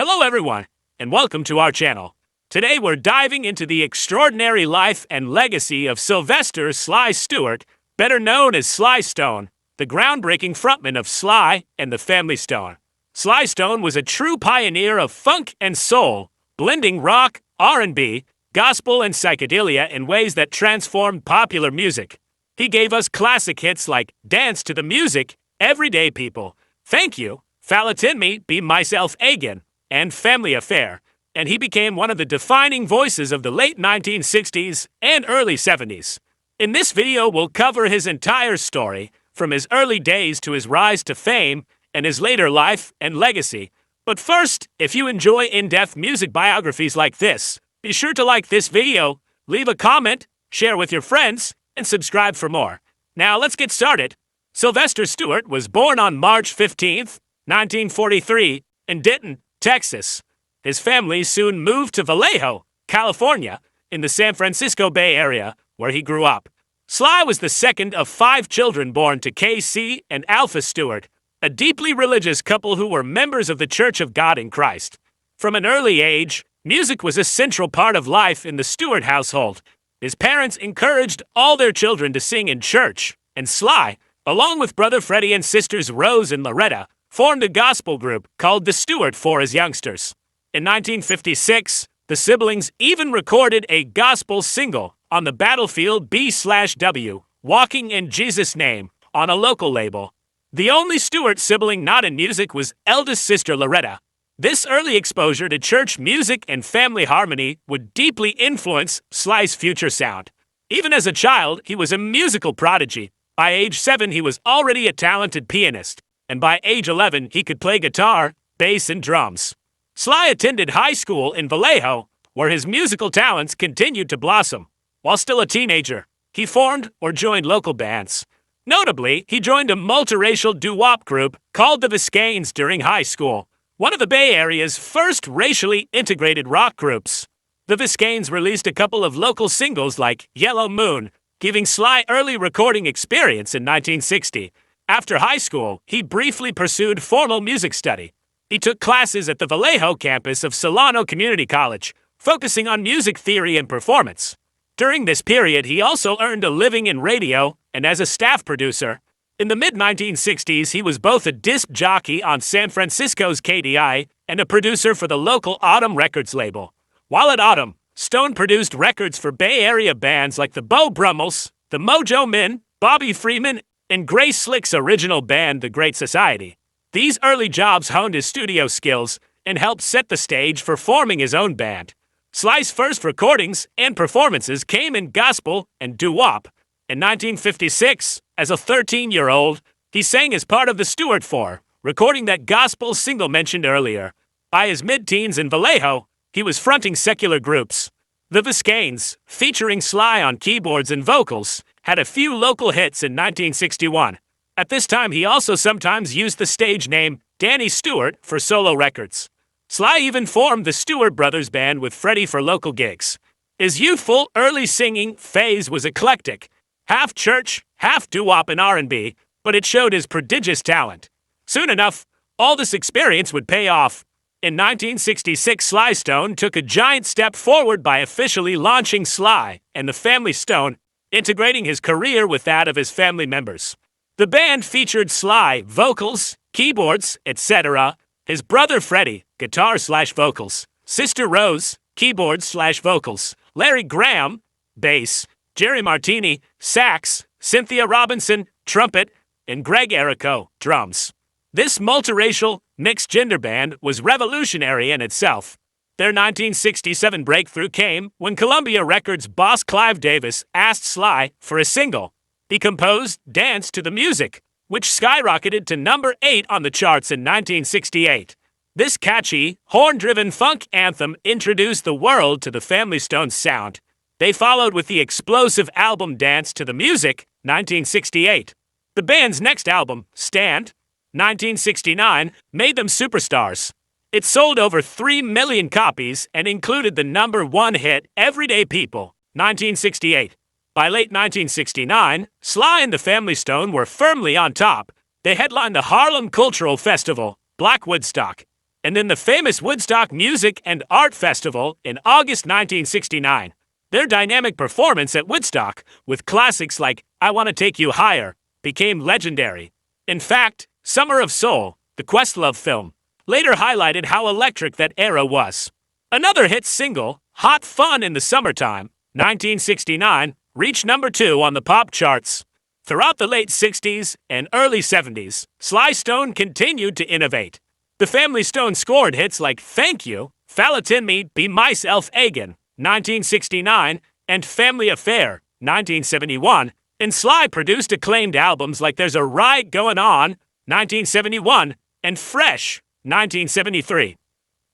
Hello everyone, and welcome to our channel. Today we're diving into the extraordinary life and legacy of Sylvester "Sly" Stewart, better known as Sly Stone, the groundbreaking frontman of Sly and the Family Stone. Sly Stone was a true pioneer of funk and soul, blending rock, R&B, gospel, and psychedelia in ways that transformed popular music. He gave us classic hits like Dance to the Music, Everyday People, Thank You, Fallatin Me, Be Myself Again, and Family Affair, and he became one of the defining voices of the late 1960s and early 70s. In this video, we'll cover his entire story, from his early days to his rise to fame, and his later life and legacy. But first, if you enjoy in-depth music biographies like this, be sure to like this video, leave a comment, share with your friends, and subscribe for more. Now let's get started. Sylvester Stewart was born on March 15, 1943, in Denton, Texas. His family soon moved to Vallejo, California, in the San Francisco Bay Area, where he grew up. Sly was the second of 5 children born to K.C. and Alpha Stewart, a deeply religious couple who were members of the Church of God in Christ. From an early age, music was a central part of life in the Stewart household. His parents encouraged all their children to sing in church, and Sly, along with brother Freddie and sisters Rose and Loretta, formed a gospel group called the Stewart for his youngsters. In 1956, the siblings even recorded a gospel single on the Battlefield B/W, Walking in Jesus' Name, on a local label. The only Stewart sibling not in music was eldest sister Loretta. This early exposure to church music and family harmony would deeply influence Sly's future sound. Even as a child, he was a musical prodigy. By age 7, he was already a talented pianist, and by age 11, he could play guitar, bass, and drums. Sly attended high school in Vallejo, where his musical talents continued to blossom. While still a teenager, he formed or joined local bands. Notably, he joined a multiracial doo-wop group called the Viscaynes during high school, one of the Bay Area's first racially integrated rock groups. The Viscaynes released a couple of local singles like Yellow Moon, giving Sly early recording experience in 1960. After high school, he briefly pursued formal music study. He took classes at the Vallejo campus of Solano Community College, focusing on music theory and performance. During this period, he also earned a living in radio and as a staff producer. In the mid-1960s, he was both a disc jockey on San Francisco's KDI and a producer for the local Autumn Records label. While at Autumn, Stone produced records for Bay Area bands like the Beau Brummels, the Mojo Men, Bobby Freeman, and Grace Slick's original band, The Great Society. These early jobs honed his studio skills and helped set the stage for forming his own band. Sly's first recordings and performances came in gospel and doo-wop. In 1956, as a 13-year-old, he sang as part of the Stewart Four, recording that gospel single mentioned earlier. By his mid-teens in Vallejo, he was fronting secular groups. The Viscaynes, featuring Sly on keyboards and vocals, had a few local hits in 1961. At this time, he also sometimes used the stage name Danny Stewart for solo records. Sly even formed the Stewart Brothers Band with Freddie for local gigs. His youthful, early singing phase was eclectic, half church, half doo-wop and R&B, but it showed his prodigious talent. Soon enough, all this experience would pay off. In 1966, Sly Stone took a giant step forward by officially launching Sly and the Family Stone, integrating his career with that of his family members. The band featured Sly vocals, keyboards, etc., his brother Freddie, guitar/vocals, sister Rose, keyboards/vocals, Larry Graham, bass, Jerry Martini, sax, Cynthia Robinson, trumpet, and Greg Errico, drums. This multiracial, mixed-gender band was revolutionary in itself. Their 1967 breakthrough came when Columbia Records boss Clive Davis asked Sly for a single. He composed Dance to the Music, which skyrocketed to number 8 on the charts in 1968. This catchy, horn-driven funk anthem introduced the world to the Family Stone's sound. They followed with the explosive album Dance to the Music, 1968. The band's next album, Stand, 1969, made them superstars. It sold over 3 million copies and included the number 1 hit Everyday People, 1968. By late 1969, Sly and the Family Stone were firmly on top. They headlined the Harlem Cultural Festival, Black Woodstock. and then the famous Woodstock Music and Art Festival in August 1969. Their dynamic performance at Woodstock, with classics like I Want to Take You Higher, became legendary. In fact, Summer of Soul, the Questlove film, later highlighted how electric that era was. Another hit single, Hot Fun in the Summertime, 1969, reached number 2 on the pop charts. Throughout the late 60s and early 70s, Sly Stone continued to innovate. The Family Stone scored hits like Thank You, Fallatin Me Be Myself Again, 1969, and Family Affair, 1971, and Sly produced acclaimed albums like There's a Riot Going On, 1971, and Fresh, 1973.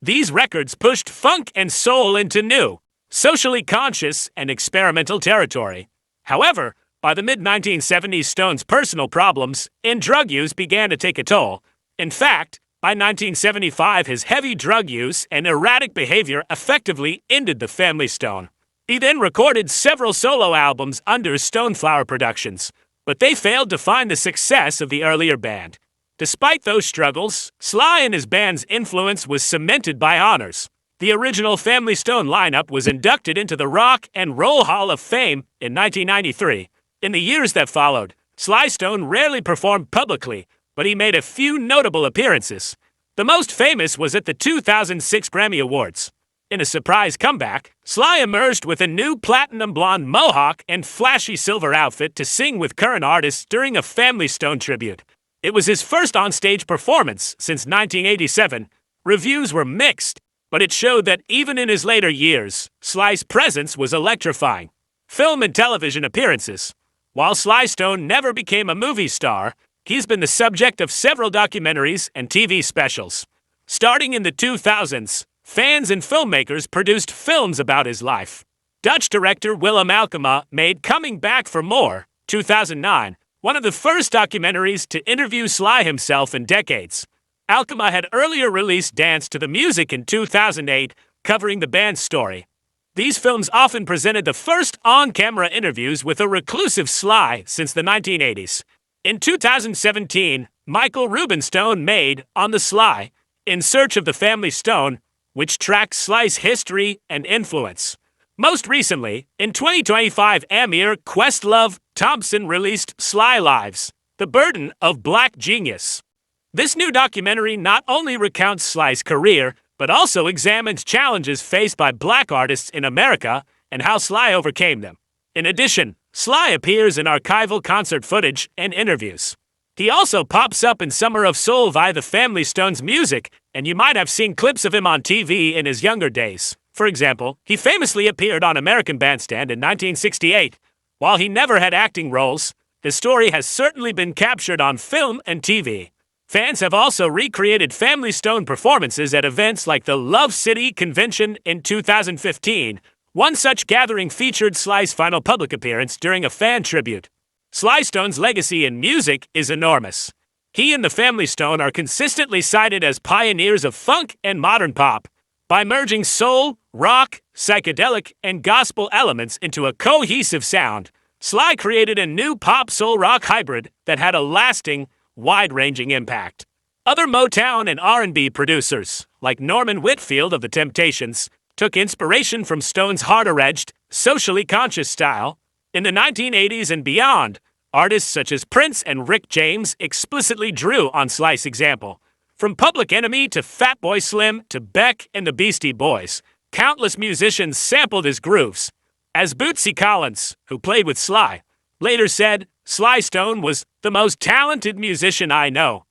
These records pushed funk and soul into new, socially conscious and experimental territory. However, by the mid-1970s, Stone's personal problems and drug use began to take a toll. In fact, by 1975, his heavy drug use and erratic behavior effectively ended the Family Stone. He then recorded several solo albums under Stoneflower Productions, but they failed to find the success of the earlier band. Despite those struggles, Sly and his band's influence was cemented by honors. The original Family Stone lineup was inducted into the Rock and Roll Hall of Fame in 1993. In the years that followed, Sly Stone rarely performed publicly, but he made a few notable appearances. The most famous was at the 2006 Grammy Awards. In a surprise comeback, Sly emerged with a new platinum blonde mohawk and flashy silver outfit to sing with current artists during a Family Stone tribute. It was his first on-stage performance since 1987. Reviews were mixed, but it showed that even in his later years, Sly's presence was electrifying. Film and television appearances. While Sly Stone never became a movie star, he's been the subject of several documentaries and TV specials. Starting in the 2000s, fans and filmmakers produced films about his life. Dutch director Willem Alkema made Coming Back for More, 2009, one of the first documentaries to interview Sly himself in decades. Alkema had earlier released Dance to the Music in 2008, covering the band's story. These films often presented the first on-camera interviews with a reclusive Sly since the 1980s. In 2017, Michael Rubenstone made On the Sly, In Search of the Family Stone, which tracks Sly's history and influence. Most recently, in 2025, Amir Questlove Thompson released Sly Lives, The Burden of Black Genius. This new documentary not only recounts Sly's career, but also examines challenges faced by black artists in America and how Sly overcame them. In addition, Sly appears in archival concert footage and interviews. He also pops up in Summer of Soul via the Family Stone's music, and you might have seen clips of him on TV in his younger days. For example, he famously appeared on American Bandstand in 1968. While he never had acting roles, his story has certainly been captured on film and TV. Fans have also recreated Family Stone performances at events like the Love City Convention in 2015. One such gathering featured Sly's final public appearance during a fan tribute. Sly Stone's legacy in music is enormous. He and the Family Stone are consistently cited as pioneers of funk and modern pop. By merging soul, rock, psychedelic, and gospel elements into a cohesive sound, Sly created a new pop-soul-rock hybrid that had a lasting, wide-ranging impact. Other Motown and R&B producers, like Norman Whitfield of The Temptations, took inspiration from Stone's harder-edged, socially conscious style. In the 1980s and beyond, artists such as Prince and Rick James explicitly drew on Sly's example. From Public Enemy to Fatboy Slim to Beck and the Beastie Boys, countless musicians sampled his grooves. As Bootsy Collins, who played with Sly, later said, Sly Stone was the most talented musician I know.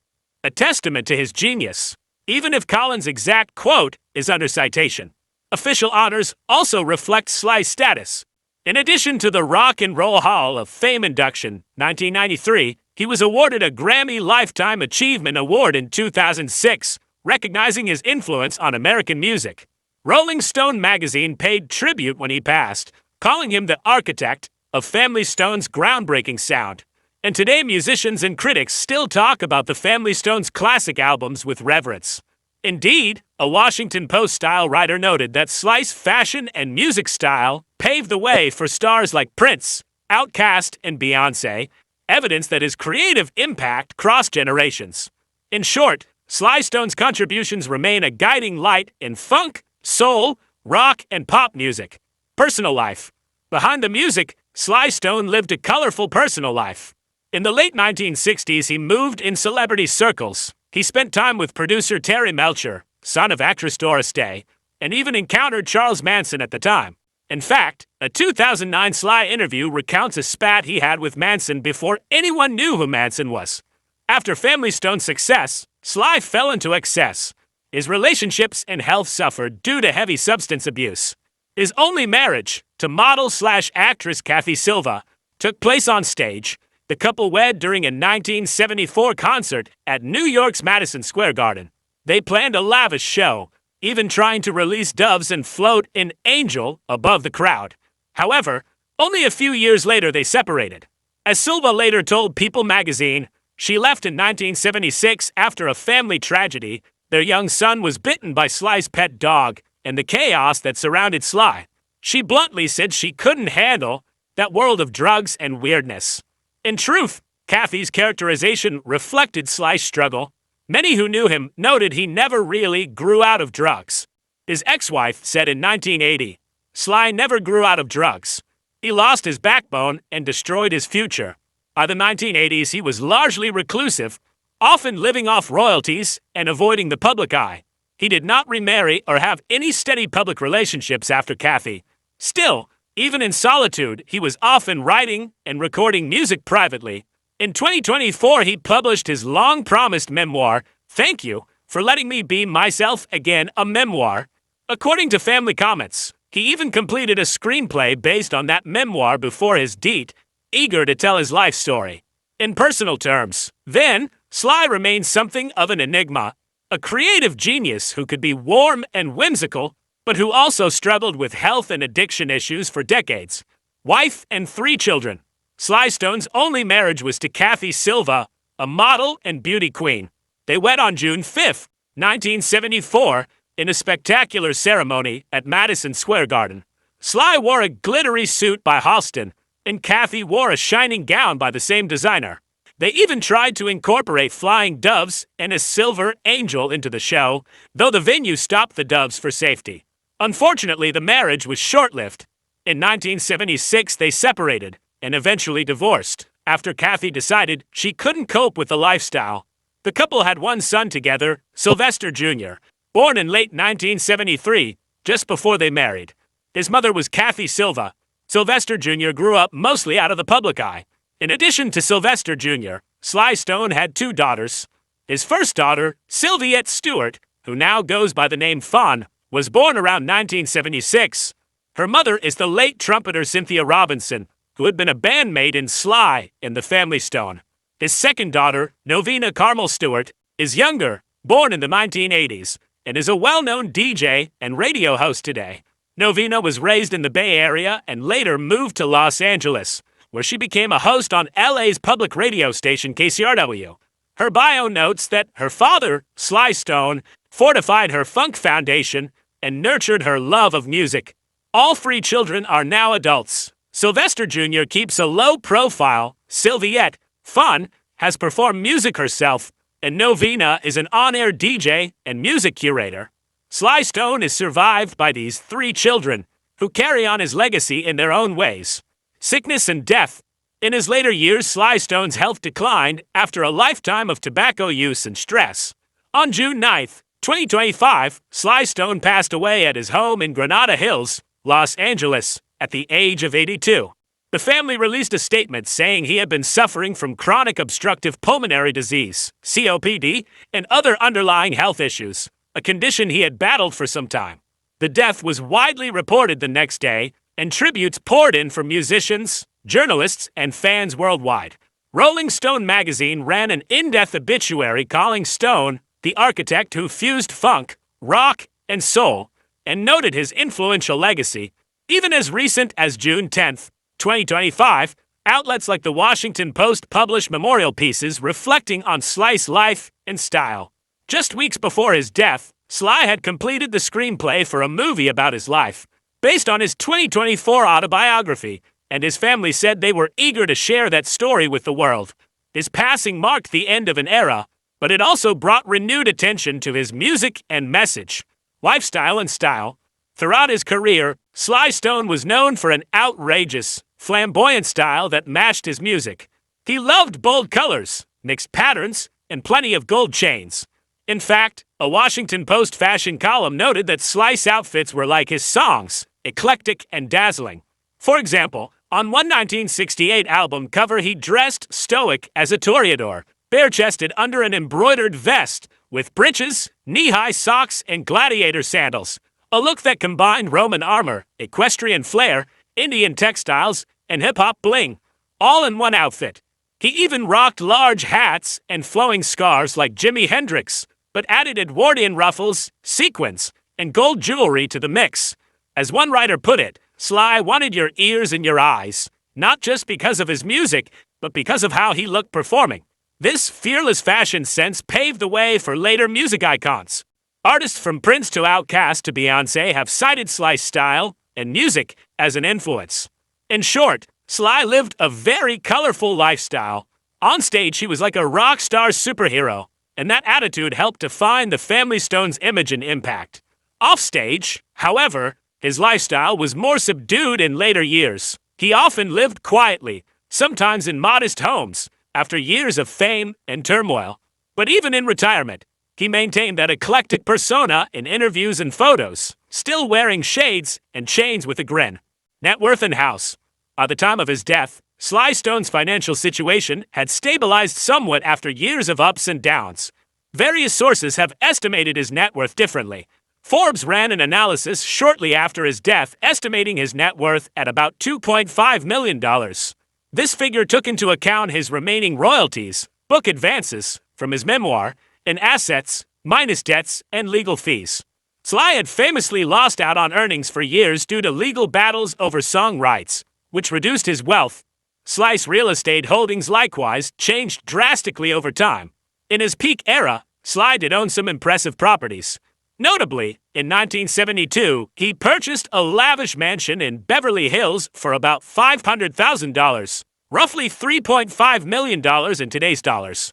A testament to his genius, even if Collins' exact quote is under citation. Official honors also reflect Sly's status. In addition to the Rock and Roll Hall of Fame induction, 1993, he was awarded a Grammy Lifetime Achievement Award in 2006, recognizing his influence on American music. Rolling Stone magazine paid tribute when he passed, calling him the architect of Family Stone's groundbreaking sound. And today musicians and critics still talk about the Family Stone's classic albums with reverence. Indeed, a Washington Post-style writer noted that Sly's fashion and music style paved the way for stars like Prince, Outkast, and Beyoncé, evidence that his creative impact crossed generations. In short, Sly Stone's contributions remain a guiding light in funk, soul, rock, and pop music. Personal life. Behind the music, Sly Stone lived a colorful personal life. In the late 1960s, he moved in celebrity circles. He spent time with producer Terry Melcher, son of actress Doris Day, and even encountered Charles Manson at the time. In fact, a 2009 Sly interview recounts a spat he had with Manson before anyone knew who Manson was. After Family Stone's success, Sly fell into excess. His relationships and health suffered due to heavy substance abuse. His only marriage, to model/actress Kathy Silva, took place on stage. The couple wed during a 1974 concert at New York's Madison Square Garden. They planned a lavish show, even trying to release doves and float an angel above the crowd. However, only a few years later they separated. As Silva later told People magazine, she left in 1976 after a family tragedy. Their young son was bitten by Sly's pet dog, and the chaos that surrounded Sly. She bluntly said she couldn't handle that world of drugs and weirdness. In truth, Kathy's characterization reflected Sly's struggle. Many who knew him noted he never really grew out of drugs. His ex-wife said in 1980, Sly never grew out of drugs. He lost his backbone and destroyed his future. By the 1980s, he was largely reclusive, often living off royalties and avoiding the public eye. He did not remarry or have any steady public relationships after Kathy. Still, even in solitude, he was often writing and recording music privately. In 2024, he published his long-promised memoir, Thank You for Letting Me Be Myself Again, a memoir. According to Family Comments, he even completed a screenplay based on that memoir before his death, eager to tell his life story. In personal terms, then, Sly remains something of an enigma. A creative genius who could be warm and whimsical, but who also struggled with health and addiction issues for decades. Wife and 3 children. Sly Stone's only marriage was to Kathy Silva, a model and beauty queen. They wed on June 5, 1974, in a spectacular ceremony at Madison Square Garden. Sly wore a glittery suit by Halston, and Kathy wore a shining gown by the same designer. They even tried to incorporate flying doves and a silver angel into the show, though the venue stopped the doves for safety. Unfortunately, the marriage was short-lived. In 1976, they separated and eventually divorced after Kathy decided she couldn't cope with the lifestyle. The couple had 1 son together, Sylvester Jr., born in late 1973, just before they married. His mother was Kathy Silva. Sylvester Jr. grew up mostly out of the public eye. In addition to Sylvester Jr., Sly Stone had 2 daughters. His first daughter, Sylviette Stewart, who now goes by the name Fawn, was born around 1976. Her mother is the late trumpeter Cynthia Robinson, who had been a bandmate in Sly in the Family Stone. His second daughter, Novena Carmel Stewart, is younger, born in the 1980s, and is a well-known DJ and radio host today. Novena was raised in the Bay Area and later moved to Los Angeles, where she became a host on LA's public radio station KCRW. Her bio notes that her father, Sly Stone, fortified her funk foundation and nurtured her love of music. All 3 children are now adults. Sylvester Jr. keeps a low profile. Sylviette, Fun, has performed music herself, and Novena is an on-air DJ and music curator. Sly Stone is survived by these 3 children, who carry on his legacy in their own ways. Sickness and death. In his later years, Sly Stone's health declined after a lifetime of tobacco use and stress. On June 9, 2025, Sly Stone passed away at his home in Granada Hills, Los Angeles, at the age of 82. The family released a statement saying he had been suffering from chronic obstructive pulmonary disease, COPD, and other underlying health issues, a condition he had battled for some time. The death was widely reported the next day, and tributes poured in from musicians, journalists, and fans worldwide. Rolling Stone magazine ran an in-depth obituary calling Stone the architect who fused funk, rock, and soul, and noted his influential legacy. Even as recent as June 10, 2025, outlets like the Washington Post published memorial pieces reflecting on Sly's life and style. Just weeks before his death, Sly had completed the screenplay for a movie about his life, based on his 2024 autobiography, and his family said they were eager to share that story with the world. His passing marked the end of an era, but it also brought renewed attention to his music and message, lifestyle and style. Throughout his career, Sly Stone was known for an outrageous, flamboyant style that matched his music. He loved bold colors, mixed patterns, and plenty of gold chains. In fact, a Washington Post fashion column noted that Sly's outfits were like his songs, eclectic and dazzling. For example, on one 1968 album cover he dressed stoic as a toreador, bare-chested under an embroidered vest, with breeches, knee-high socks, and gladiator sandals. A look that combined Roman armor, equestrian flair, Indian textiles, and hip-hop bling, all in one outfit. He even rocked large hats and flowing scarves like Jimi Hendrix, but added Edwardian ruffles, sequins, and gold jewelry to the mix. As one writer put it, Sly wanted your ears and your eyes, not just because of his music, but because of how he looked performing. This fearless fashion sense paved the way for later music icons. Artists from Prince to Outkast to Beyoncé have cited Sly's style and music as an influence. In short, Sly lived a very colorful lifestyle. On stage, he was like a rock star superhero, and that attitude helped define the family Stone's image and impact. Offstage, however, his lifestyle was more subdued in later years. He often lived quietly, sometimes in modest homes, after years of fame and turmoil. But even in retirement, he maintained that eclectic persona in interviews and photos, still wearing shades and chains with a grin. Net worth and house. By the time of his death, Sly Stone's financial situation had stabilized somewhat after years of ups and downs. Various sources have estimated his net worth differently. Forbes ran an analysis shortly after his death, estimating his net worth at about $2.5 million. This figure took into account his remaining royalties, book advances from his memoir, and assets, minus debts and legal fees. Sly had famously lost out on earnings for years due to legal battles over song rights, which reduced his wealth. Sly's real estate holdings likewise changed drastically over time. In his peak era, Sly did own some impressive properties. Notably, in 1972, he purchased a lavish mansion in Beverly Hills for about $500,000, roughly $3.5 million in today's dollars.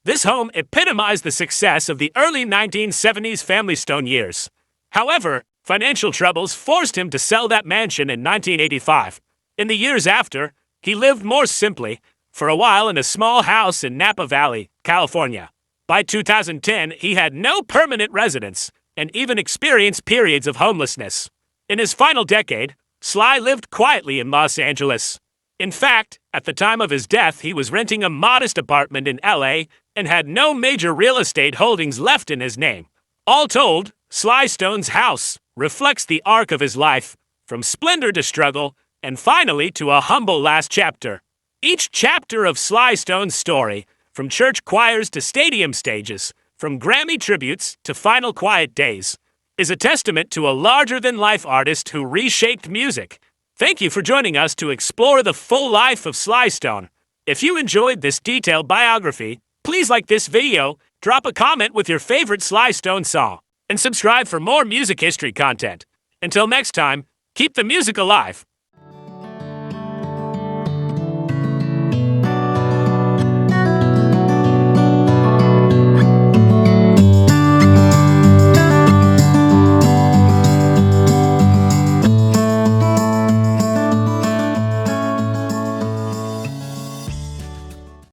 This home epitomized the success of the early 1970s Family Stone years. However, financial troubles forced him to sell that mansion in 1985. In the years after, he lived more simply, for a while in a small house in Napa Valley, California. By 2010, he had no permanent residence and even experienced periods of homelessness. In his final decade, Sly lived quietly in Los Angeles. In fact, at the time of his death, he was renting a modest apartment in LA and had no major real estate holdings left in his name. All told, Sly Stone's house reflects the arc of his life, from splendor to struggle, and finally to a humble last chapter. Each chapter of Sly Stone's story, from church choirs to stadium stages, from Grammy tributes to final quiet days, is a testament to a larger-than-life artist who reshaped music. Thank you for joining us to explore the full life of Sly Stone. If you enjoyed this detailed biography, please like this video, drop a comment with your favorite Sly Stone song, and subscribe for more music history content. Until next time, keep the music alive.